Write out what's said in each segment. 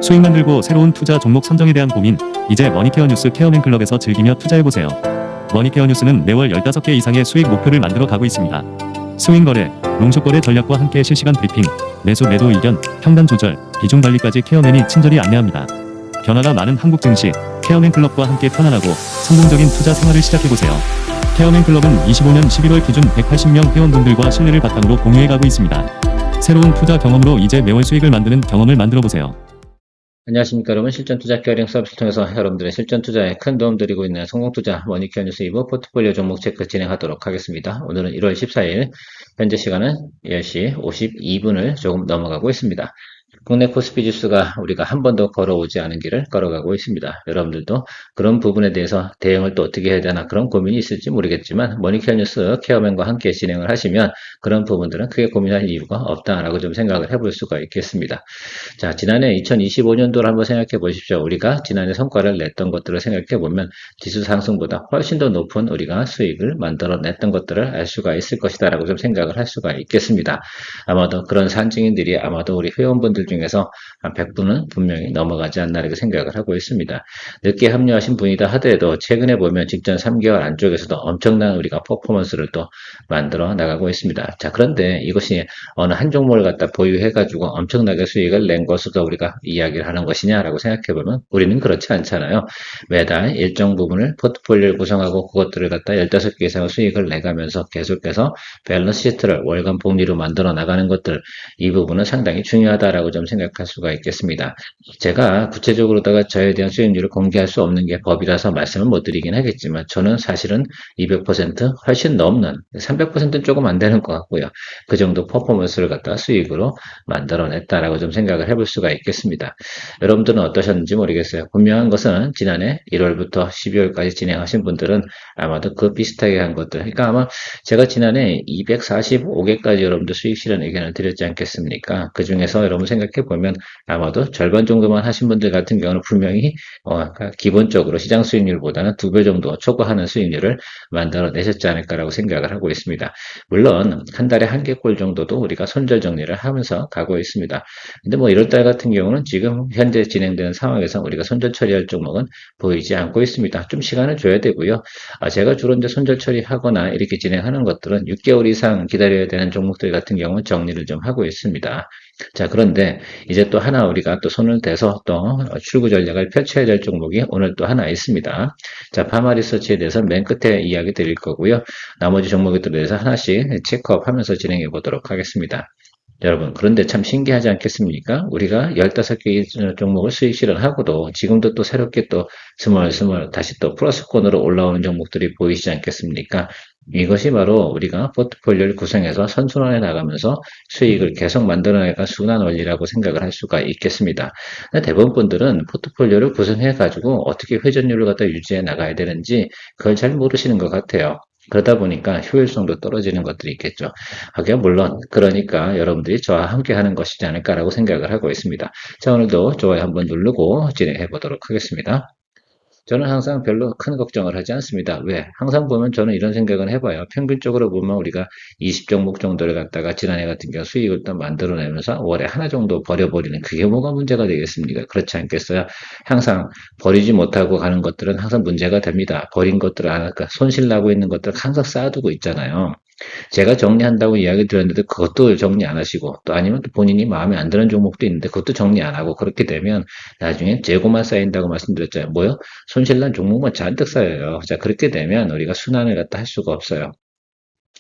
수익 만들고 새로운 투자 종목 선정에 대한 고민, 이제 머니케어 뉴스 케어맨클럽에서 즐기며 투자해보세요. 머니케어 뉴스는 매월 15개 이상의 수익 목표를 만들어 가고 있습니다. 스윙 거래, 롱숏 거래 전략과 함께 실시간 브리핑, 매수 매도 의견, 평단 조절, 비중 관리까지 케어맨이 친절히 안내합니다. 변화가 많은 한국 증시, 케어맨클럽과 함께 편안하고 성공적인 투자 생활을 시작해보세요. 케어맨클럽은 25년 11월 기준 180명 회원분들과 신뢰를 바탕으로 공유해가고 있습니다. 새로운 투자 경험으로 이제 매월 수익을 만드는 경험을 만들어보세요. 안녕하십니까 여러분. 실전 투자 케어링 서비스를 통해서 여러분들의 실전 투자에 큰 도움 드리고 있는 성공투자 머니케어 뉴스 2부 포트폴리오 종목 체크 진행하도록 하겠습니다. 오늘은 1월 14일 현재 시간은 10시 52분을 조금 넘어가고 있습니다. 국내 코스피 지수가 우리가 한 번도 걸어오지 않은 길을 걸어가고 있습니다. 여러분들도 그런 부분에 대해서 대응을 또 어떻게 해야 되나 그런 고민이 있을지 모르겠지만 머니케어 뉴스 케어맨과 함께 진행을 하시면 그런 부분들은 크게 고민할 이유가 없다라고 좀 생각을 해볼 수가 있겠습니다. 자, 지난해 2025년도를 한번 생각해 보십시오. 우리가 지난해 성과를 냈던 것들을 생각해 보면 지수 상승보다 훨씬 더 높은 우리가 수익을 만들어냈던 것들을 알 수가 있을 것이다 라고 좀 생각을 할 수가 있겠습니다. 아마도 그런 산증인들이 아마도 우리 회원분들 중에서 한 100분은 분명히 넘어가지 않나 이렇게 생각을 하고 있습니다. 늦게 합류하신 분이다 하더라도 최근에 보면 직전 3개월 안쪽에서도 엄청난 우리가 퍼포먼스를 또 만들어 나가고 있습니다. 자, 그런데 이것이 어느 한 종목을 갖다 보유해가지고 엄청나게 수익을 낸 것으로 우리가 이야기를 하는 것이냐라고 생각해보면 우리는 그렇지 않잖아요. 매달 일정 부분을 포트폴리오를 구성하고 그것들을 갖다 15개 이상의 수익을 내가면서 계속해서 밸런스 시트를 월간 복리로 만들어 나가는 것들, 이 부분은 상당히 중요하다라고 좀 생각할 수가 있겠습니다. 제가 구체적으로다가 저에 대한 수익률을 공개할 수 없는 게 법이라서 말씀을 못 드리긴 하겠지만 저는 사실은 200% 훨씬 넘는 300%는 조금 안 되는 것 같고요. 그 정도 퍼포먼스를 갖다 수익으로 만들어냈다라고 좀 생각을 해볼 수가 있겠습니다. 여러분들은 어떠셨는지 모르겠어요. 분명한 것은 지난해 1월부터 12월까지 진행하신 분들은 아마도 그 비슷하게 한 것들. 그러니까 아마 제가 지난해 245개까지 여러분들 수익 실현 의견을 드렸지 않겠습니까? 그 중에서 여러분 생각해 보면 아마도 절반 정도만 하신 분들 같은 경우는 분명히 기본적으로 시장 수익률보다는 2배 정도 초과하는 수익률을 만들어내셨지 않을까라고 생각을 하고 있습니다. 물론 한 달에 한 개 꼴 정도도 우리가 손절 정리를 하면서 가고 있습니다. 근데 뭐 1월달 같은 경우는 지금 현재 진행되는 상황에서 우리가 손절 처리할 종목은 보이지 않고 있습니다. 좀 시간을 줘야 되고요. 제가 주로 이제 손절 처리하거나 이렇게 진행하는 것들은 6개월 이상 기다려야 되는 종목들 같은 경우는 정리를 좀 하고 있습니다. 자, 그런데 이제 또 하나 우리가 또 손을 대서 또 출구 전략을 펼쳐야 될 종목이 오늘 또 하나 있습니다. 자, 파마 리서치에 대해서 맨 끝에 이야기 드릴 거고요. 나머지 종목들에 대해서 하나씩 체크업 하면서 진행해 보도록 하겠습니다. 여러분, 그런데 참 신기하지 않겠습니까? 우리가 15개 종목을 수익 실현하고도 지금도 또 새롭게 또 스멀스멀 다시 또 플러스권으로 올라오는 종목들이 보이시지 않겠습니까? 이것이 바로 우리가 포트폴리오를 구성해서 선순환해 나가면서 수익을 계속 만들어내가 순환 원리라고 생각을 할 수가 있겠습니다. 대부분 분들은 포트폴리오를 구성해가지고 어떻게 회전율을 갖다 유지해 나가야 되는지 그걸 잘 모르시는 것 같아요. 그러다 보니까 효율성도 떨어지는 것들이 있겠죠. 하긴 물론 그러니까 여러분들이 저와 함께 하는 것이지 않을까라고 생각을 하고 있습니다. 자, 오늘도 좋아요 한번 누르고 진행해 보도록 하겠습니다. 저는 항상 별로 큰 걱정을 하지 않습니다. 왜? 항상 보면 저는 이런 생각을 해봐요. 평균적으로 보면 우리가 20종목 정도를 갖다가 지난해 같은 경우 수익을 또 만들어내면서 월에 하나 정도 버려버리는 그게 뭐가 문제가 되겠습니까? 그렇지 않겠어요? 항상 버리지 못하고 가는 것들은 항상 문제가 됩니다. 버린 것들, 그러니까 손실 나고 있는 것들 항상 쌓아두고 있잖아요. 제가 정리한다고 이야기 드렸는데 그것도 정리 안 하시고 또 아니면 또 본인이 마음에 안 드는 종목도 있는데 그것도 정리 안 하고 그렇게 되면 나중에 재고만 쌓인다고 말씀드렸잖아요. 뭐요? 손실난 종목만 잔뜩 쌓여요. 자, 그렇게 되면 우리가 순환을 갖다 할 수가 없어요.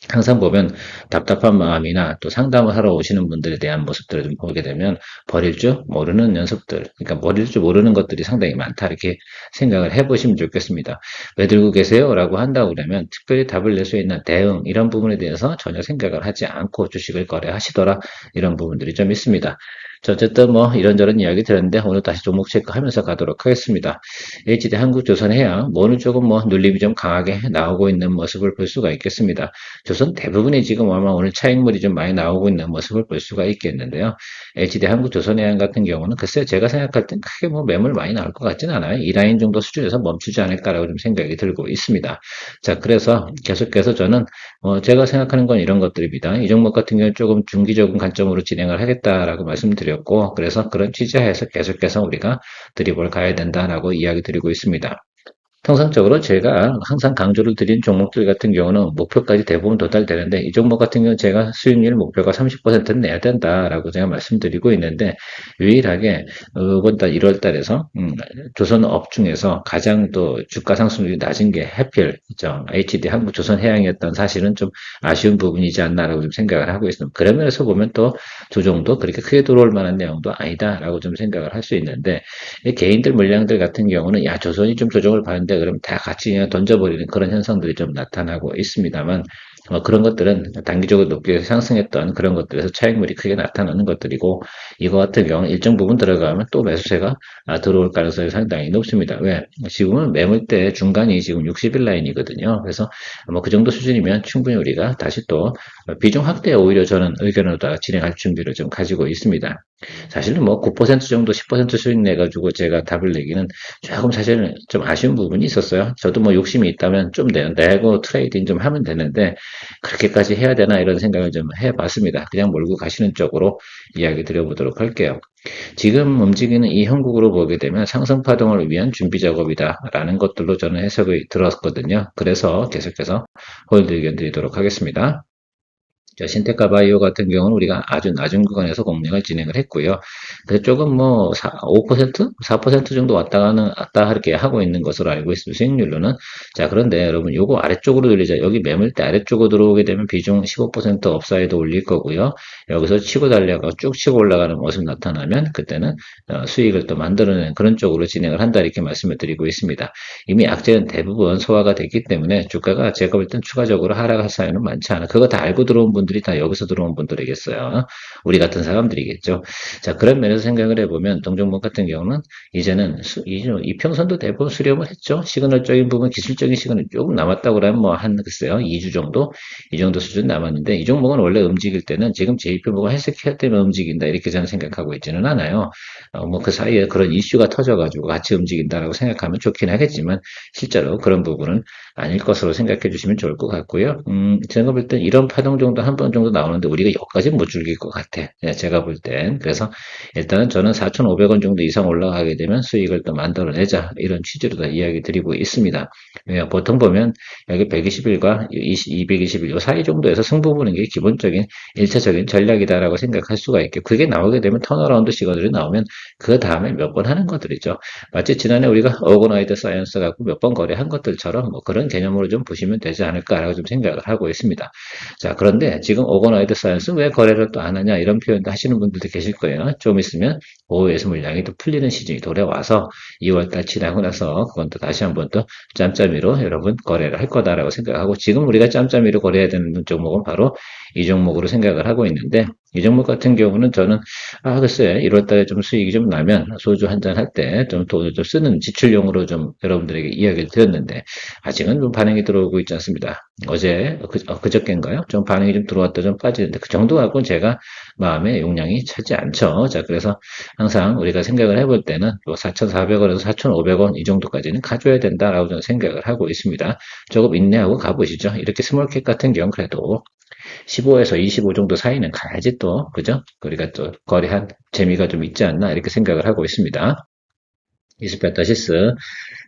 항상 보면 답답한 마음이나 또 상담을 하러 오시는 분들에 대한 모습들을 좀 보게 되면 버릴 줄 모르는 녀석들, 그러니까 버릴 줄 모르는 것들이 상당히 많다 이렇게 생각을 해보시면 좋겠습니다. 왜 들고 계세요? 라고 한다고 그러면 특별히 답을 낼 수 있는 대응 이런 부분에 대해서 전혀 생각을 하지 않고 주식을 거래하시더라 이런 부분들이 좀 있습니다. 자, 어쨌든 뭐 이런저런 이야기 들었는데 오늘 다시 종목 체크하면서 가도록 하겠습니다. HD 한국조선해양 오늘 조금 뭐 눌림이 좀 강하게 나오고 있는 모습을 볼 수가 있겠습니다. 조선 대부분이 지금 아마 오늘 차익물이 좀 많이 나오고 있는 모습을 볼 수가 있겠는데요. HD 한국조선해양 같은 경우는 글쎄 제가 생각할 땐 크게 뭐 매물 많이 나올 것 같진 않아요. 이 라인 정도 수준에서 멈추지 않을까라고 좀 생각이 들고 있습니다. 자, 그래서 계속해서 저는 제가 생각하는 건 이런 것들입니다. 이 종목 같은 경우는 조금 중기적인 관점으로 진행을 하겠다라고 말씀드렸고 종목들이었고, 그래서 그런 취지하에서 계속해서 우리가 드리블 가야 된다라고 이야기 드리고 있습니다. 통상적으로 제가 항상 강조를 드린 종목들 같은 경우는 목표까지 대부분 도달되는데, 이 종목 같은 경우는 제가 수익률 목표가 30%는 내야 된다라고 제가 말씀드리고 있는데, 유일하게 이번 달 1월 달에서 조선업 중에서 가장 또 주가 상승률이 낮은 게 해필, 그죠? HD 한국조선해양이었던 사실은 좀 아쉬운 부분이지 않나라고 좀 생각을 하고 있습니다. 그런 면에서 보면 또 조정도 그렇게 크게 들어올 만한 내용도 아니다라고 좀 생각을 할 수 있는데, 이 개인들 물량들 같은 경우는 야 조선이 좀 조정을 받는데 그럼 다 같이 그냥 던져버리는 그런 현상들이 좀 나타나고 있습니다만, 그런 것들은 단기적으로 높게 상승했던 그런 것들에서 차익물이 크게 나타나는 것들이고, 이거 같은 경우는 일정 부분 들어가면 또 매수세가 들어올 가능성이 상당히 높습니다. 왜? 지금은 매물대 중간이 지금 60일 라인이거든요. 그래서 뭐 그 정도 수준이면 충분히 우리가 다시 또 비중 확대에 오히려 저는 의견을 다 진행할 준비를 좀 가지고 있습니다. 사실은 뭐 9% 정도 10% 수익 내가지고 제가 답을 내기는 조금 사실은 좀 아쉬운 부분이 있었어요. 저도 뭐 욕심이 있다면 좀 내고 트레이딩 좀 하면 되는데 그렇게까지 해야 되나 이런 생각을 좀 해봤습니다. 그냥 몰고 가시는 쪽으로 이야기 드려보도록 할게요. 지금 움직이는 이 형국으로 보게 되면 상승 파동을 위한 준비 작업이다라는 것들로 저는 해석이 들었거든요. 그래서 계속해서 홀드 의견 드리도록 하겠습니다. 자, 신테카 바이오 같은 경우는 우리가 아주 낮은 구간에서 공략을 진행을 했고요. 그래서 조금 뭐 5%? 4% 정도 왔다 이렇게 하고 있는 것으로 알고 있습니다. 수익률로는. 자, 그런데 여러분 요거 아래쪽으로 돌리자. 여기 매물대 아래쪽으로 들어오게 되면 비중 15% 업사이드 올릴 거고요. 여기서 치고 달려가 쭉 치고 올라가는 모습 나타나면 그때는 수익을 또 만들어내는 그런 쪽으로 진행을 한다 이렇게 말씀을 드리고 있습니다. 이미 악재는 대부분 소화가 됐기 때문에 주가가 제가 볼 땐 추가적으로 하락할 사유는 많지 않아. 그거 다 알고 들어온 분들이 다 여기서 들어온 분들이겠어요. 우리 같은 사람들이겠죠. 자, 그런 면에서 생각을 해보면 동종목 같은 경우는 이제는 이평선도 대부분 수렴을 했죠. 시그널적인 부분, 기술적인 시간이 조금 남았다고 그러면 뭐 한 글쎄요 2주 정도 이 정도 수준 남았는데, 이 종목은 원래 움직일 때는 지금 제2표보가 헬스케어 때문에 움직인다 이렇게 저는 생각하고 있지는 않아요. 뭐 그 사이에 그런 이슈가 터져가지고 같이 움직인다라고 생각하면 좋긴 하겠지만 실제로 그런 부분은 아닐 것으로 생각해 주시면 좋을 것 같고요. 제가 볼 땐 이런 파동 정도 한 번 정도 나오는데 우리가 여기까지는 못 줄길 것 같아. 제가 볼 땐. 그래서 일단은 저는 4,500원 정도 이상 올라가게 되면 수익을 또 만들어내자 이런 취지로 다 이야기 드리고 있습니다. 보통 보면 여기 120일과 220일 요 사이 정도에서 승부 보는 게 기본적인 1차적인 전략이다라고 생각할 수가 있게, 그게 나오게 되면 턴어라운드 시간들이 나오면 그 다음에 몇 번 하는 것들이죠. 마치 지난해 우리가 오거나이드 사이언스 갖고 몇 번 거래한 것들처럼 뭐 그런 개념으로 좀 보시면 되지 않을까라고 좀 생각을 하고 있습니다. 자, 그런데 지금 오거나이드 사이언스 왜 거래를 또 안 하냐 이런 표현도 하시는 분들도 계실 거예요. 좀 있으면 보호에서 물량이 또 풀리는 시즌이 돌아와서 2월달 지나고 나서 그건 또 다시 한번 또 짬짬이로 여러분 거래를 할 거다라고 생각하고, 지금 우리가 짬짬이로 거래해야 되는 종목은 바로 이 종목으로 생각을 하고 있는데, 이 종목 같은 경우는 저는 글쎄 1월달에 좀 수익이 좀 나면 소주 한 잔 할 때 좀 돈을 좀 쓰는 지출용으로 좀 여러분들에게 이야기를 드렸는데 아직은 좀 반응이 들어오고 있지 않습니다. 어제 그저께인가요? 좀 반응이 좀 들어왔다 좀 빠지는데 그 정도 갖고는 제가 마음의 용량이 차지 않죠. 자, 그래서 항상 우리가 생각을 해볼 때는 4,400원에서 4,500원 이 정도까지는 가져야 된다라고 저는 생각을 하고 있습니다. 조금 인내하고 가보시죠. 이렇게 스몰캡 같은 경우는 그래도 15에서 25 정도 사이는 가야지 또, 그죠? 우리가 또 거래한 재미가 좀 있지 않나 이렇게 생각을 하고 있습니다. 이스페타시스.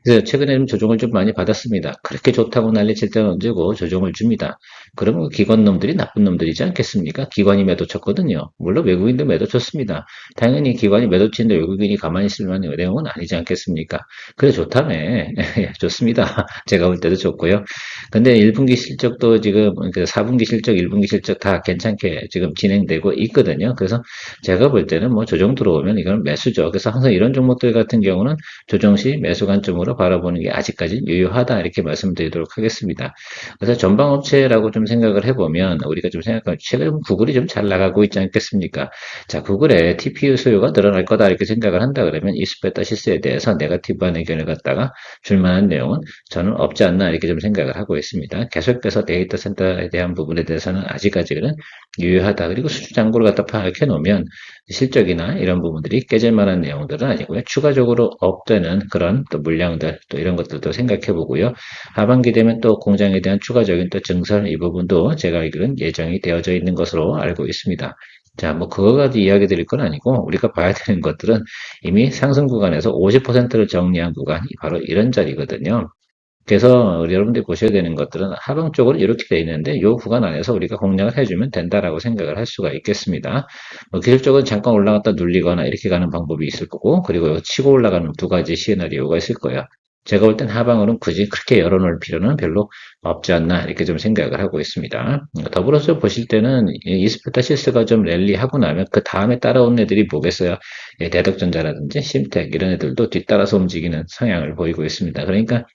그래서 최근에 는 조정을 좀 많이 받았습니다. 그렇게 좋다고 난리칠 때는 언제고 조정을 줍니다. 그러면 기관 놈들이 나쁜 놈들이지 않겠습니까? 기관이 매도 쳤거든요. 물론 외국인도 매도 쳤습니다. 당연히 기관이 매도 치는데 외국인이 가만히 있을 만한 내용은 아니지 않겠습니까? 그래 좋다네. 좋습니다. 제가 볼 때도 좋고요. 근데 1분기 실적도 지금 4분기 실적, 1분기 실적 다 괜찮게 지금 진행되고 있거든요. 그래서 제가 볼 때는 뭐 조정 들어오면 이건 매수죠. 그래서 항상 이런 종목들 같은 경우는 조정 시 매수 관점으로 바라보는 게 아직까지 유효하다 이렇게 말씀드리도록 하겠습니다. 그래서 전방업체라고 좀 생각을 해보면 우리가 좀 생각하면 최근 구글이 좀 잘 나가고 있지 않겠습니까? 자, 구글의 TPU 수요가 늘어날 거다 이렇게 생각을 한다 그러면 이스페타시스에 대해서 네거티브한 의견을 갖다가 줄 만한 내용은 저는 없지 않나 이렇게 좀 생각을 하고 있습니다. 계속해서 데이터 센터에 대한 부분에 대해서는 아직까지는 유효하다. 그리고 수주 잔고를 갖다 파악해 놓으면 실적이나 이런 부분들이 깨질 만한 내용들은 아니고요. 추가적으로 업되는 그런 또 물량들 또 이런 것들도 생각해 보고요. 하반기 되면 또 공장에 대한 추가적인 또 증설 이 부분도 제가 알기로는 예정이 되어져 있는 것으로 알고 있습니다. 자, 뭐 그거 가지고 이야기 드릴 건 아니고 우리가 봐야 되는 것들은 이미 상승 구간에서 50%를 정리한 구간이 바로 이런 자리거든요. 그래서 우리 여러분들이 보셔야 되는 것들은 하방 쪽으로 이렇게 돼 있는데 이 구간 안에서 우리가 공략을 해주면 된다라고 생각을 할 수가 있겠습니다. 뭐 기술적으로 잠깐 올라갔다 눌리거나 이렇게 가는 방법이 있을 거고 그리고 치고 올라가는 두 가지 시나리오가 있을 거예요. 제가 볼 땐 하방으로는 굳이 그렇게 열어놓을 필요는 별로 없지 않나 이렇게 좀 생각을 하고 있습니다. 더불어서 보실 때는 이스페타시스가 좀 랠리하고 나면 그 다음에 따라온 애들이 뭐겠어요? 대덕전자라든지 심텍 이런 애들도 뒤따라서 움직이는 성향을 보이고 있습니다. 그러니까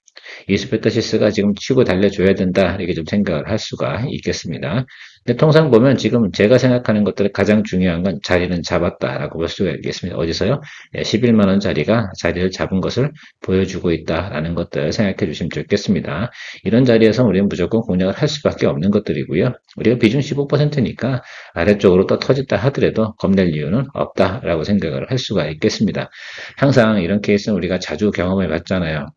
이스페타시스가 지금 치고 달려줘야 된다 이렇게 좀 생각을 할 수가 있겠습니다. 근데 통상 보면 지금 제가 생각하는 것들의 가장 중요한 건 자리는 잡았다라고 볼 수가 있겠습니다. 어디서요? 11만 원 자리가 자리를 잡은 것을 보여주고 있다라는 것들 생각해 주시면 좋겠습니다. 이런 자리에서 우리는 무조건 공략을 할 수밖에 없는 것들이고요. 우리가 비중 15%니까 아래쪽으로 또 터졌다 하더라도 겁낼 이유는 없다라고 생각을 할 수가 있겠습니다. 항상 이런 케이스는 우리가 자주 경험해 봤잖아요.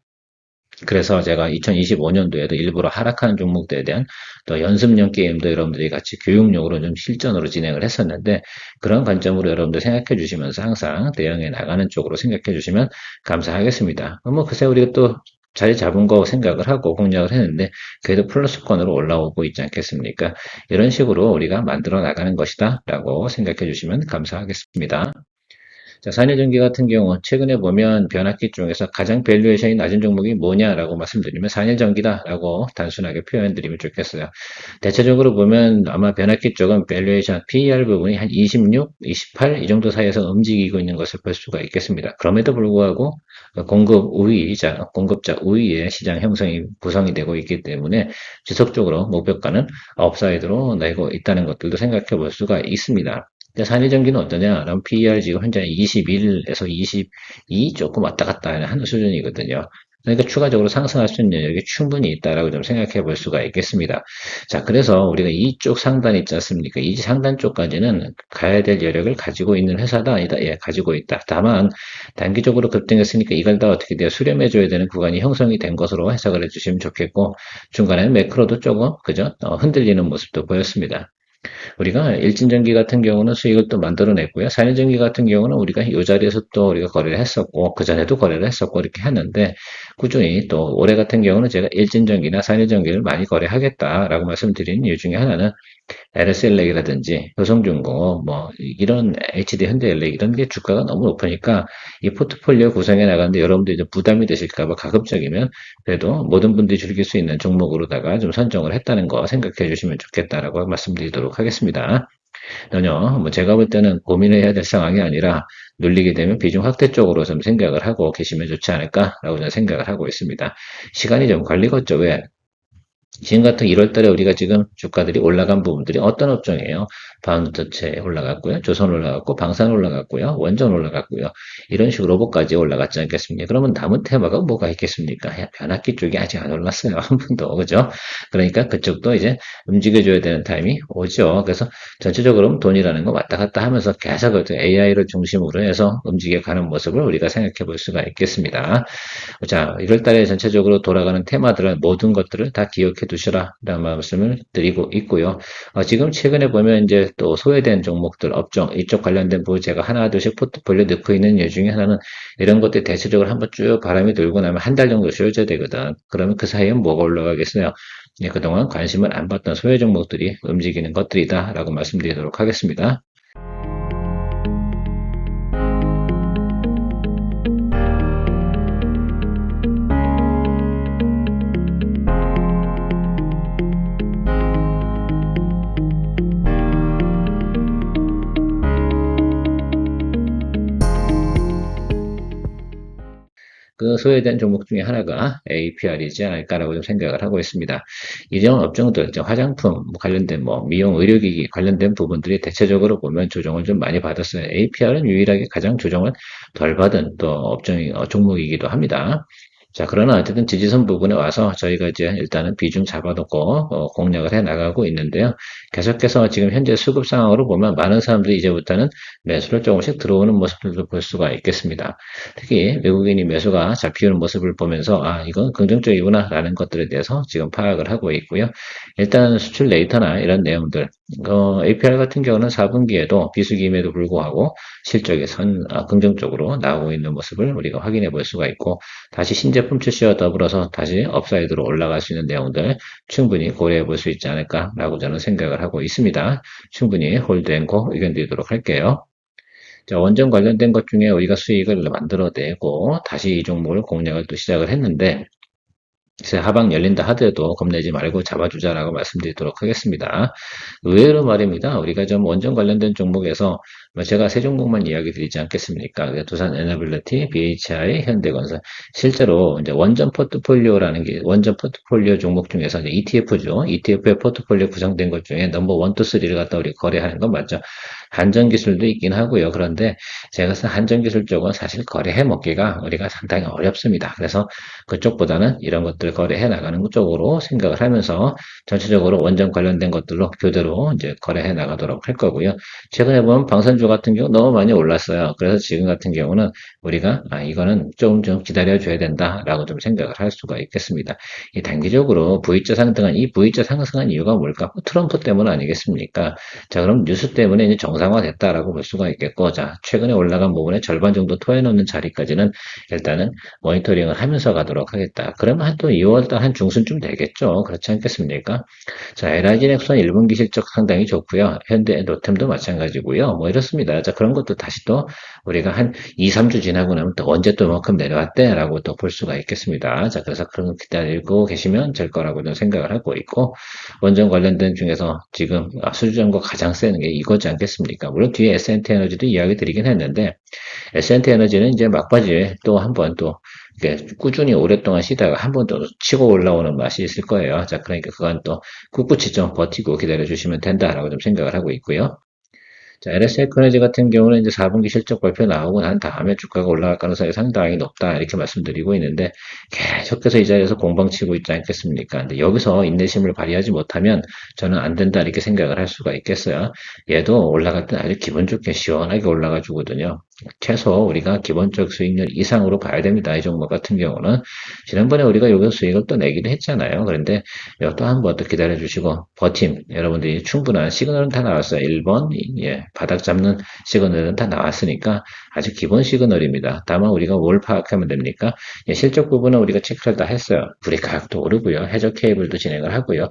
그래서 제가 2025년도에도 일부러 하락하는 종목들에 대한 또 연습용 게임도 여러분들이 같이 교육용으로 좀 실전으로 진행을 했었는데 그런 관점으로 여러분들 생각해 주시면서 항상 대응해 나가는 쪽으로 생각해 주시면 감사하겠습니다. 뭐 글쎄 우리가 또 자리 잡은 거 생각을 하고 공략을 했는데 그래도 플러스권으로 올라오고 있지 않겠습니까? 이런 식으로 우리가 만들어 나가는 것이다 라고 생각해 주시면 감사하겠습니다. 자, 산여전기 같은 경우 최근에 보면 변압기 중에서 가장 밸류에이션이 낮은 종목이 뭐냐라고 말씀드리면 산여전기다라고 단순하게 표현드리면 좋겠어요. 대체적으로 보면 아마 변압기 쪽은 밸류에이션 PER 부분이 한 26, 28 이 정도 사이에서 움직이고 있는 것을 볼 수가 있겠습니다. 그럼에도 불구하고 공급자 우위의 시장 형성이 구성이 되고 있기 때문에 지속적으로 목표가는 업사이드로 내고 있다는 것들도 생각해 볼 수가 있습니다. 산일전기는 어떠냐? 그럼 PER 지금 현재 21에서 22 조금 왔다 갔다 하는 수준이거든요. 그러니까 추가적으로 상승할 수 있는 여력이 충분히 있다라고 좀 생각해 볼 수가 있겠습니다. 자, 그래서 우리가 이쪽 상단 있지 않습니까? 이 상단 쪽까지는 가야 될 여력을 가지고 있는 회사다 아니다. 예, 가지고 있다. 다만 단기적으로 급등했으니까 이걸 다 어떻게 돼요? 수렴해 줘야 되는 구간이 형성이 된 것으로 해석을 해 주시면 좋겠고 중간에는 매크로도 조금 그죠? 흔들리는 모습도 보였습니다. 우리가 일진전기 같은 경우는 수익을 또 만들어냈고요. 산일전기 같은 경우는 우리가 이 자리에서 또 우리가 거래를 했었고, 그전에도 거래를 했었고, 이렇게 했는데, 꾸준히 또 올해 같은 경우는 제가 일진전기나 산일전기를 많이 거래하겠다라고 말씀드린 이유 중에 하나는 LSLA라든지 효성중공업, 뭐, 이런 HD 현대엘렉 이런 게 주가가 너무 높으니까 이 포트폴리오 구성해 나가는데 여러분들 이제 부담이 되실까봐 가급적이면 그래도 모든 분들이 즐길 수 있는 종목으로다가 좀 선정을 했다는 거 생각해 주시면 좋겠다라고 말씀드리도록 하겠습니다. 전혀 뭐 제가 볼 때는 고민을 해야 될 상황이 아니라 눌리게 되면 비중 확대 쪽으로 좀 생각을 하고 계시면 좋지 않을까라고 저는 생각을 하고 있습니다. 시간이 좀 걸리겠죠. 왜? 지금 같은 1월 달에 우리가 지금 주가들이 올라간 부분들이 어떤 업종이에요? 반도체 올라갔고요. 조선 올라갔고, 방산 올라갔고요. 원전 올라갔고요. 이런 식으로 로봇까지 올라갔지 않겠습니까? 그러면 남은 테마가 뭐가 있겠습니까? 변압기 쪽이 아직 안 올랐어요. 한 번도. 그죠? 그러니까 그쪽도 이제 움직여줘야 되는 타임이 오죠. 그래서 전체적으로 돈이라는 거 왔다 갔다 하면서 계속 AI를 중심으로 해서 움직여가는 모습을 우리가 생각해 볼 수가 있겠습니다. 자, 1월 달에 전체적으로 돌아가는 테마들은 모든 것들을 다 기억해 두시라 라는 말씀을 드리고 있고요. 지금 최근에 보면 이제 또 소외된 종목들, 업종, 이쪽 관련된 부분 제가 하나, 둘씩 포트폴리오 넣고 있는 이유 중에 하나는 이런 것들 대체적으로 한번 쭉 바람이 돌고 나면 한 달 정도 쉬어져야 되거든. 그러면 그 사이에 뭐가 올라가겠어요? 그동안 관심을 안 받던 소외 종목들이 움직이는 것들이다 라고 말씀드리도록 하겠습니다. 그 소외된 종목 중에 하나가 APR이지 않을까라고 좀 생각을 하고 있습니다. 이런 업종들, 화장품 관련된 미용 의료기기 관련된 부분들이 대체적으로 보면 조정을 좀 많이 받았어요. APR은 유일하게 가장 조정을 덜 받은 또 종목이기도 합니다. 자, 그러나 어쨌든 지지선 부분에 와서 저희가 이제 일단은 비중 잡아놓고 공략을 해 나가고 있는데요. 계속해서 지금 현재 수급 상황으로 보면 많은 사람들이 이제부터는 매수를 조금씩 들어오는 모습들도 볼 수가 있겠습니다. 특히 외국인이 매수가 잡히는 모습을 보면서 아, 이건 긍정적이구나 라는 것들에 대해서 지금 파악을 하고 있고요. 일단 수출 데이터나 이런 내용들, APR 같은 경우는 4분기에도 비수기임에도 불구하고 실적이 긍정적으로 나오고 있는 모습을 우리가 확인해 볼 수가 있고 다시 신제품 출시와 더불어서 다시 업사이드로 올라갈 수 있는 내용들 충분히 고려해 볼 수 있지 않을까라고 저는 생각을 하고 있습니다. 충분히 홀드앤고 의견 드리도록 할게요. 자, 원전 관련된 것 중에 우리가 수익을 만들어내고 다시 이 종목을 공략을 또 시작을 했는데 그래서 하방 열린다 하더라도 겁내지 말고 잡아주자라고 말씀드리도록 하겠습니다. 의외로 말입니다. 우리가 좀 원전 관련된 종목에서 제가 세 종목만 이야기 드리지 않겠습니까? 두산 에너빌리티, BHI, 현대건설. 실제로 이제 원전 포트폴리오라는 게 원전 포트폴리오 종목 중에서 이제 ETF죠. ETF의 포트폴리오 구성된 것 중에 넘버 1, 2, 3를 갖다 우리 거래하는 건 맞죠. 한전 기술도 있긴 하고요. 그런데 제가 쓴 한전 기술 쪽은 사실 거래해 먹기가 우리가 상당히 어렵습니다. 그래서 그쪽보다는 이런 것들 거래해 나가는 쪽으로 생각을 하면서 전체적으로 원전 관련된 것들로 교대로 이제 거래해 나가도록 할 거고요. 최근에 보면 방산주 같은 경우 너무 많이 올랐어요. 그래서 지금 같은 경우는 우리가 이거는 좀 기다려 줘야 된다라고 좀 생각을 할 수가 있겠습니다. 이 단기적으로 V자 상승한 이 V자 상승한 이유가 뭘까? 트럼프 때문 아니겠습니까? 자, 그럼 뉴스 때문에 이제 정상화됐다라고 볼 수가 있겠고, 자, 최근에 올라간 부분의 절반 정도 토해놓는 자리까지는 일단은 모니터링을 하면서 가도록 하겠다. 그러면 한 또 2월달 한 중순쯤 되겠죠. 그렇지 않겠습니까? 자, LIG 넥슨 1분기 실적 상당히 좋고요. 현대 로템도 마찬가지고요. 뭐 이렇습니다. 자, 그런 것도 다시 또 우리가 한 2, 3주 지나고 나면 또 언제 또 만큼 내려왔대? 라고 또 볼 수가 있겠습니다. 자, 그래서 그런 거 기다리고 계시면 될 거라고 좀 생각을 하고 있고, 원전 관련된 중에서 지금 수주전과 가장 세는 게 이거지 않겠습니까? 물론 뒤에 S&T 에너지도 이야기 드리긴 했는데, S&T 에너지는 이제 막바지에 또 한 번 또 꾸준히 오랫동안 쉬다가 한 번 또 치고 올라오는 맛이 있을 거예요. 자, 그러니까 그건 또 꿋꿋이 좀 버티고 기다려 주시면 된다라고 좀 생각을 하고 있고요. 자, LS 에너지 같은 경우는 이제 4분기 실적 발표 나오고 난 다음에 주가가 올라갈 가능성이 상당히 높다 이렇게 말씀드리고 있는데 계속해서 이 자리에서 공방치고 있지 않겠습니까? 근데 여기서 인내심을 발휘하지 못하면 저는 안 된다 이렇게 생각을 할 수가 있겠어요. 얘도 올라갈 때 아주 기분 좋게 시원하게 올라가 주거든요. 최소 우리가 기본적 수익률 이상으로 봐야 됩니다. 이 종목 같은 경우는 지난번에 우리가 여기서 수익을 또 내기도 했잖아요. 그런데 이것도 한번 더 기다려 주시고 버팀 여러분들이 충분한 시그널은 다 나왔어요. 1번 예, 바닥 잡는 시그널은 다 나왔으니까 아주 기본 시그널입니다. 다만 우리가 뭘 파악하면 됩니까? 예, 실적 부분은 우리가 체크를 다 했어요. 불이 가격도 오르고요. 해저 케이블도 진행을 하고요.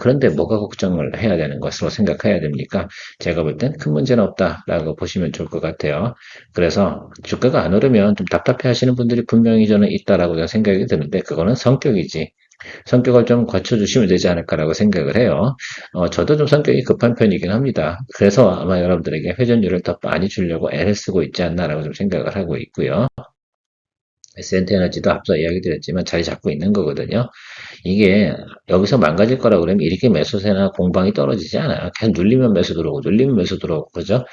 그런데 뭐가 걱정을 해야 되는 것으로 생각해야 됩니까? 제가 볼 땐 큰 문제는 없다라고 보시면 좋을 것 같아요. 그래서 주가가 안 오르면 좀 답답해 하시는 분들이 분명히 저는 있다라고 생각이 드는데 그거는 성격이지. 성격을 좀 갖춰주시면 되지 않을까라고 생각을 해요. 저도 좀 성격이 급한 편이긴 합니다. 그래서 아마 여러분들에게 회전율을 더 많이 주려고 애를 쓰고 있지 않나라고 좀 생각을 하고 있고요. S&T 에너지도 앞서 이야기 드렸지만 자리 잡고 있는 거거든요. 이게 여기서 망가질 거라 그러면 이렇게 매수세나 공방이 떨어지지 않아요. 계속 눌리면 매수 들어오고 눌리면 매수 들어오고 그죠?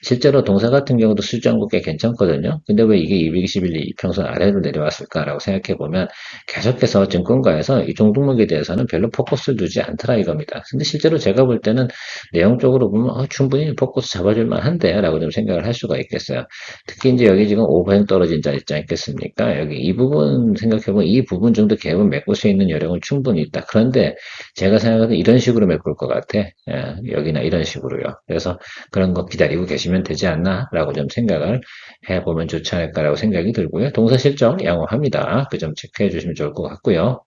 실제로 동사 같은 경우도 수주한국 꽤 괜찮거든요. 근데 왜 이게 221 이평선 아래로 내려왔을까라고 생각해 보면 계속해서 증권가에서 이 종목에 대해서는 별로 포커스를 두지 않더라 이겁니다. 근데 실제로 제가 볼 때는 내용적으로 보면 충분히 포커스 잡아줄 만한데 라고 좀 생각을 할 수가 있겠어요. 특히 이제 여기 지금 오버행 떨어진 자 있지 않겠습니까? 여기 이 부분 생각해보면 이 부분 정도 갭은 메꿀 수 있는 여력은 충분히 있다. 그런데 제가 생각하는 이런 식으로 메꿀 것 같아. 여기나 이런 식으로요. 그래서 그런 거 기다리고 계시면 되지 않나 라고 좀 생각을 해보면 좋지 않을까라고 생각이 들고요. 동사 실적 양호합니다. 그 점 체크해 주시면 좋을 것 같고요.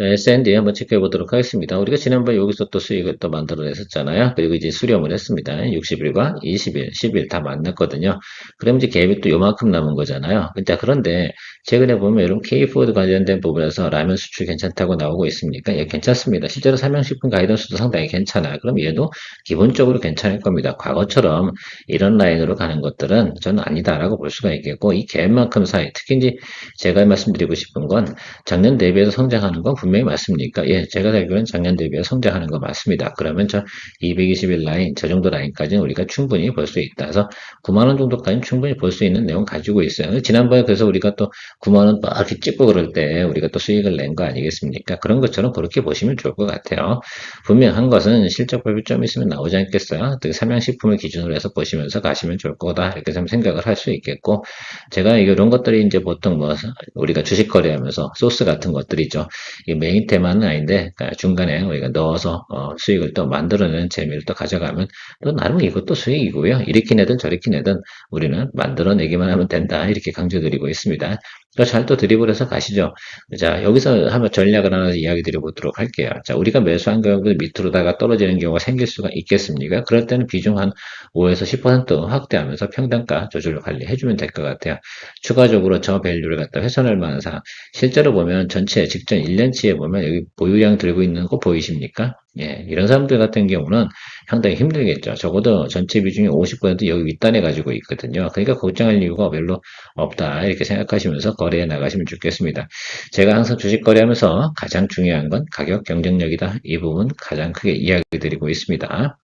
네, S&D 한번 체크해 보도록 하겠습니다. 우리가 지난번에 여기서 또 수익을 또 만들어냈었잖아요. 그리고 이제 수렴을 했습니다. 60일과 20일, 10일 다 만났거든요. 그럼 이제 갭이 또 요만큼 남은 거잖아요. 그런데 최근에 보면 이런 K푸드 관련된 부분에서 라면 수출 괜찮다고 나오고 있습니까? 예, 괜찮습니다. 실제로 삼양식품 가이던스도 상당히 괜찮아요. 그럼 얘도 기본적으로 괜찮을 겁니다. 과거처럼 이런 라인으로 가는 것들은 저는 아니다라고 볼 수가 있겠고 이 갭만큼 사이, 특히 이제 제가 말씀드리고 싶은 건 작년 대비해서 성장하는 건 분명히 맞습니까? 예, 제가 알기로는 작년 대비해 성장하는 거 맞습니다. 그러면 저 220일 라인, 저 정도 라인까지는 우리가 충분히 볼 수 있다. 그래서 9만 원 정도까지는 충분히 볼 수 있는 내용 가지고 있어요. 지난번에 그래서 우리가 또 9만 원 막 이렇게 찍고 그럴 때 우리가 또 수익을 낸 거 아니겠습니까? 그런 것처럼 그렇게 보시면 좋을 것 같아요. 분명한 것은 실적 발표 좀 있으면 나오지 않겠어요? 삼양식품을 기준으로 해서 보시면서 가시면 좋을 거다. 이렇게 좀 생각을 할 수 있겠고, 제가 이런 것들이 이제 보통 뭐 우리가 주식 거래하면서 소스 같은 것들이죠. 이 메인 테마는 아닌데 그러니까 중간에 우리가 넣어서 수익을 또 만들어내는 재미를 또 가져가면 또 나름 이것도 수익이고요. 이렇게 내든 저렇게 내든 우리는 만들어내기만 하면 된다. 이렇게 강조드리고 있습니다. 잘 또 드리블해서 가시죠. 자, 여기서 한번 전략을 하나 이야기 드려보도록 할게요. 자, 우리가 매수한 가격을 밑으로다가 떨어지는 경우가 생길 수가 있겠습니까? 그럴 때는 비중 한 5에서 10% 확대하면서 평단가 조절로 관리해주면 될 것 같아요. 추가적으로 저 밸류를 갖다 훼손할 만한 사항. 실제로 보면 전체 직전 1년치에 보면 여기 보유량 들고 있는 거 보이십니까? 예, 이런 사람들 같은 경우는 상당히 힘들겠죠. 적어도 전체 비중이 50% 여기 윗단에 가지고 있거든요. 그러니까 걱정할 이유가 별로 없다. 이렇게 생각하시면서 거래해 나가시면 좋겠습니다. 제가 항상 주식 거래하면서 가장 중요한 건 가격 경쟁력이다. 이 부분 가장 크게 이야기 드리고 있습니다.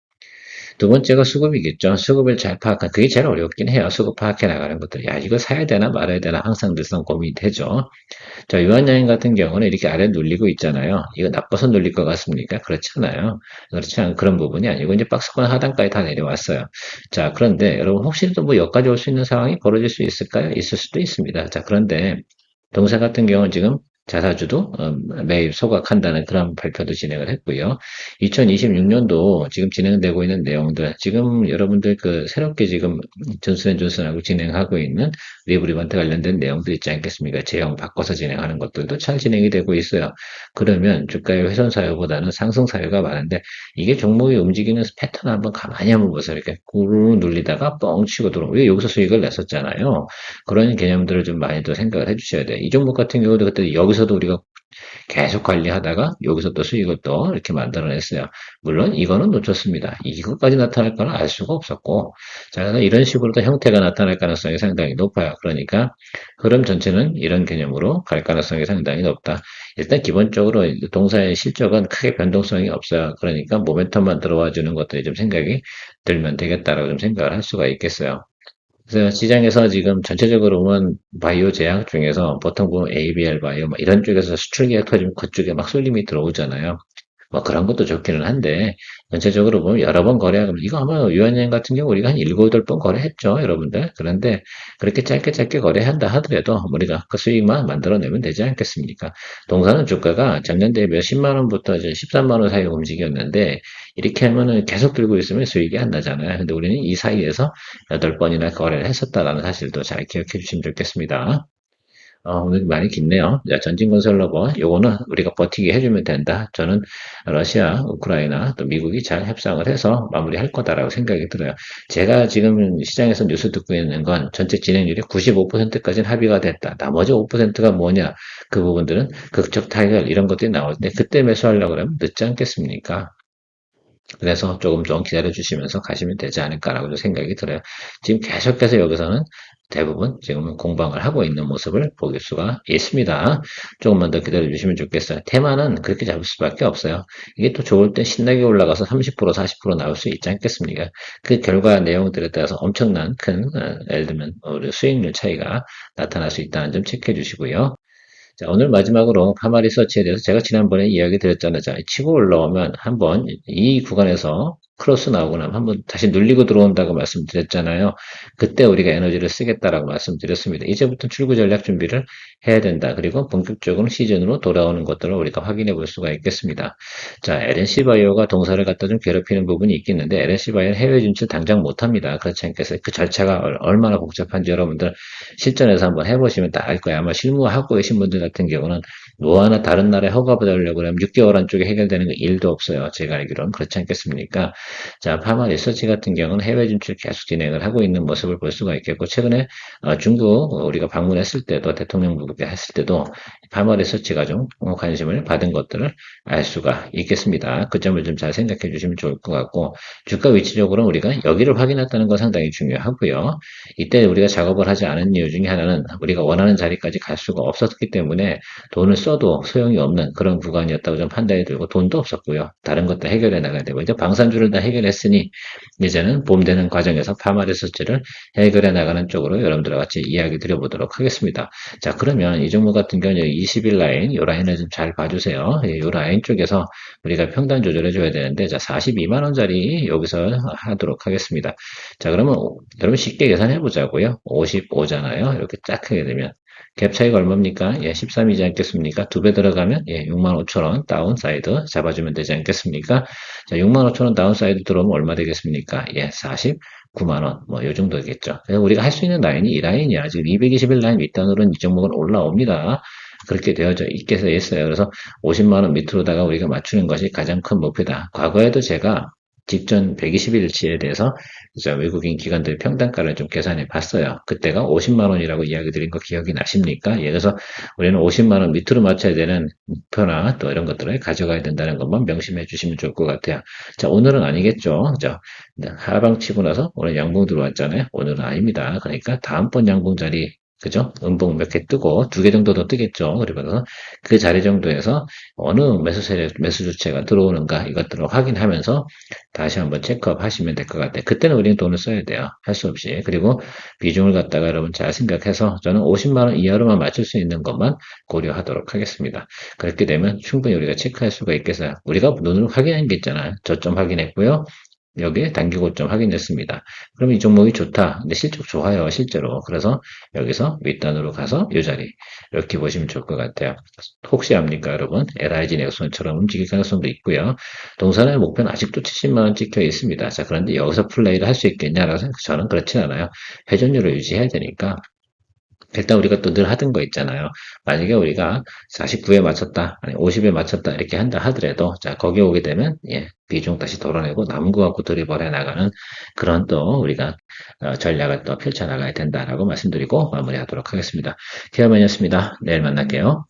두 번째가 수급이겠죠. 수급을 잘 파악한, 그게 제일 어렵긴 해요. 수급 파악해 나가는 것들. 야, 이거 사야 되나 말아야 되나 항상 늘상 고민이 되죠. 자, 유한양행 같은 경우는 이렇게 아래 눌리고 있잖아요. 이거 나빠서 눌릴 것 같습니까? 그렇지 않아요. 그렇지 않은 그런 부분이 아니고, 이제 박스권 하단까지 다 내려왔어요. 자, 그런데 여러분, 혹시 또 뭐 여기까지 올 수 있는 상황이 벌어질 수 있을까요? 있을 수도 있습니다. 자, 그런데 동사 같은 경우는 지금 자사주도 매입 소각한다는 그런 발표도 진행을 했고요. 2026년도 지금 진행되고 있는 내용들, 지금 여러분들 그 새롭게 지금 존슨앤존슨하고 진행하고 있는 리브리반트 관련된 내용들 있지 않겠습니까? 제형 바꿔서 진행하는 것들도 잘 진행이 되고 있어요. 그러면 주가의 훼손 사유보다는 상승 사유가 많은데 이게 종목이 움직이는 패턴 한번 가만히 한번 보세요. 이렇게 구르르 눌리다가 뻥 치고 들어오고 여기서 수익을 냈었잖아요. 그런 개념들을 좀 많이 더 생각을 해주셔야 돼요. 이 종목 같은 경우도 그때 여기서도 우리가 계속 관리하다가 여기서 또 수익을 또 이렇게 만들어냈어요. 물론 이거는 놓쳤습니다. 이것까지 나타날 거는 알 수가 없었고, 자, 이런 식으로 또 형태가 나타날 가능성이 상당히 높아요. 그러니까 흐름 전체는 이런 개념으로 갈 가능성이 상당히 높다. 일단 기본적으로 동사의 실적은 크게 변동성이 없어요. 그러니까 모멘텀만 들어와 주는 것들이 좀 생각이 들면 되겠다라고 좀 생각을 할 수가 있겠어요. 그래서 시장에서 지금 전체적으로 보면 바이오 제약 중에서 보통 보면 ABL 바이오 뭐 이런 쪽에서 수출 계약 터지면 그쪽에 막 쏠림이 들어오잖아요. 뭐 그런 것도 좋기는 한데 전체적으로 보면 여러 번 거래하면 이거 아마 유한양 같은 경우 우리가 한 7, 8번 거래했죠, 여러분들. 그런데 그렇게 짧게 거래한다 하더라도 우리가 그 수익만 만들어내면 되지 않겠습니까? 동사는 주가가 작년 대비 10만 원부터 이제 13만 원 사이 움직였는데 이렇게 하면은 계속 들고 있으면 수익이 안 나잖아요. 근데 우리는 이 사이에서 8번이나 거래를 했었다라는 사실도 잘 기억해 주시면 좋겠습니다. 오늘 많이 깊네요. 자, 전진건설로버, 요거는 우리가 버티게 해주면 된다. 저는 러시아, 우크라이나, 또 미국이 잘 협상을 해서 마무리할 거다라고 생각이 들어요. 제가 지금 시장에서 뉴스 듣고 있는 건 전체 진행률이 95%까지는 합의가 됐다. 나머지 5%가 뭐냐? 그 부분들은 극적 타결 이런 것들이 나올 때 그때 매수하려고 그러면 늦지 않겠습니까? 그래서 조금 좀 기다려 주시면서 가시면 되지 않을까라고 생각이 들어요. 지금 계속해서 여기서는 대부분 지금은 공방을 하고 있는 모습을 볼 수가 있습니다. 조금만 더 기다려 주시면 좋겠어요. 테마는 그렇게 잡을 수밖에 없어요. 이게 또 좋을 때 신나게 올라가서 30%, 40% 나올 수 있지 않겠습니까? 그 결과 내용들에 따라서 엄청난 큰, 예를 들면 우리 수익률 차이가 나타날 수 있다는 점 체크해 주시고요. 자, 오늘 마지막으로 파마 리서치에 대해서 제가 지난번에 이야기 드렸잖아요. 자, 치고 올라오면 한번 이 구간에서 크로스 나오고 나면 한번 다시 눌리고 들어온다고 말씀드렸잖아요. 그때 우리가 에너지를 쓰겠다라고 말씀드렸습니다. 이제부터 출구 전략 준비를 해야 된다. 그리고 본격적으로 시즌으로 돌아오는 것들을 우리가 확인해 볼 수가 있겠습니다. 자, LNC 바이오가 동사를 갖다 좀 괴롭히는 부분이 있겠는데 LNC 바이오는 해외 진출 당장 못합니다. 그렇지 않겠어요? 그 절차가 얼마나 복잡한지 여러분들 실전에서 한번 해보시면 다 알 거예요. 아마 실무하고 계신 분들 같은 경우는 뭐 하나 다른 나라에 허가 받으려고 그러면 6개월 안쪽에 해결되는 거 일도 없어요. 제가 알기로는 그렇지 않겠습니까? 자, 파마 리서치 같은 경우는 해외 진출 계속 진행을 하고 있는 모습을 볼 수가 있겠고, 최근에 중국 우리가 방문했을 때도 대통령 부부가 했을 때도 파마 리서치가 좀 관심을 받은 것들을 알 수가 있겠습니다. 그 점을 좀 잘 생각해 주시면 좋을 것 같고, 주가 위치적으로 우리가 여기를 확인했다는 건 상당히 중요하고요. 이때 우리가 작업을 하지 않은 이유 중에 하나는 우리가 원하는 자리까지 갈 수가 없었기 때문에 돈을 써도 소용이 없는 그런 구간이었다고 좀 판단이 들고, 돈도 없었고요. 다른 것도 해결해 나가야 되고, 이제 방산주를 다 해결했으니 이제는 봄 되는 과정에서 파마 리서치를 해결해 나가는 쪽으로 여러분들과 같이 이야기 드려보도록 하겠습니다. 자, 그러면 이 종목 같은 경우는 20일 라인, 이 라인을 좀 잘 봐주세요. 이 라인 쪽에서 우리가 평단 조절해 줘야 되는데, 자, 42만원짜리 여기서 하도록 하겠습니다. 자, 그러면 여러분 쉽게 계산해 보자고요. 55잖아요. 이렇게 쫙 하게 되면 갭 차이가 얼마입니까? 예, 13이지 않겠습니까? 두 배 들어가면 예, 65,000원 다운사이드 잡아주면 되지 않겠습니까? 자, 65,000원 다운사이드 들어오면 얼마 되겠습니까? 예, 49만원 뭐 요 정도겠죠. 우리가 할 수 있는 라인이 이 라인이야. 지금 221 라인 밑단으로는 이 종목은 올라옵니다. 그렇게 되어져 있어요. 그래서 50만원 밑으로다가 우리가 맞추는 것이 가장 큰 목표다. 과거에도 제가 직전 120일치에 대해서 외국인 기관들 평단가를 좀 계산해 봤어요. 그때가 50만 원이라고 이야기 드린 거 기억이 나십니까? 예, 그래서 우리는 50만 원 밑으로 맞춰야 되는 목표나 또 이런 것들을 가져가야 된다는 것만 명심해 주시면 좋을 것 같아요. 자, 오늘은 아니겠죠. 자, 하방 치고 나서 오늘 양봉 들어왔잖아요. 오늘은 아닙니다. 그러니까 다음번 양봉 자리 그죠? 음봉 몇 개 뜨고 두 개 정도 더 뜨겠죠. 그러면서 그 자리 정도에서 어느 매수 세력, 매수 주체가 들어오는가 이것들을 확인하면서 다시 한번 체크업 하시면 될 것 같아요. 그때는 우리는 돈을 써야 돼요. 할 수 없이. 그리고 비중을 갖다가 여러분 잘 생각해서 저는 50만 원 이하로만 맞출 수 있는 것만 고려하도록 하겠습니다. 그렇게 되면 충분히 우리가 체크할 수가 있겠어요. 우리가 눈으로 확인한 게 있잖아요. 저점 확인했고요. 여기에 단기 고점 확인됐습니다. 그러면 이 종목이 좋다. 근데 실적 좋아요, 실제로. 그래서 여기서 윗단으로 가서 이 자리 이렇게 보시면 좋을 것 같아요. 혹시 압니까, 여러분? LIG 넥슨처럼 움직일 가능성도 있고요. 동산의 목표는 아직도 70만 원 찍혀 있습니다. 자, 그런데 여기서 플레이를 할 수 있겠냐라고 생각, 저는 그렇진 않아요. 회전율을 유지해야 되니까. 일단 우리가 또 늘 하던 거 있잖아요. 만약에 우리가 49에 맞췄다, 아니 50에 맞췄다 이렇게 한다 하더라도 자 거기 오게 되면 예, 비중 다시 덜어내고 남은 거 갖고 드리블해 나가는 그런 또 우리가 전략을 또 펼쳐 나가야 된다라고 말씀드리고 마무리하도록 하겠습니다. 케어맨이었습니다. 내일 만날게요.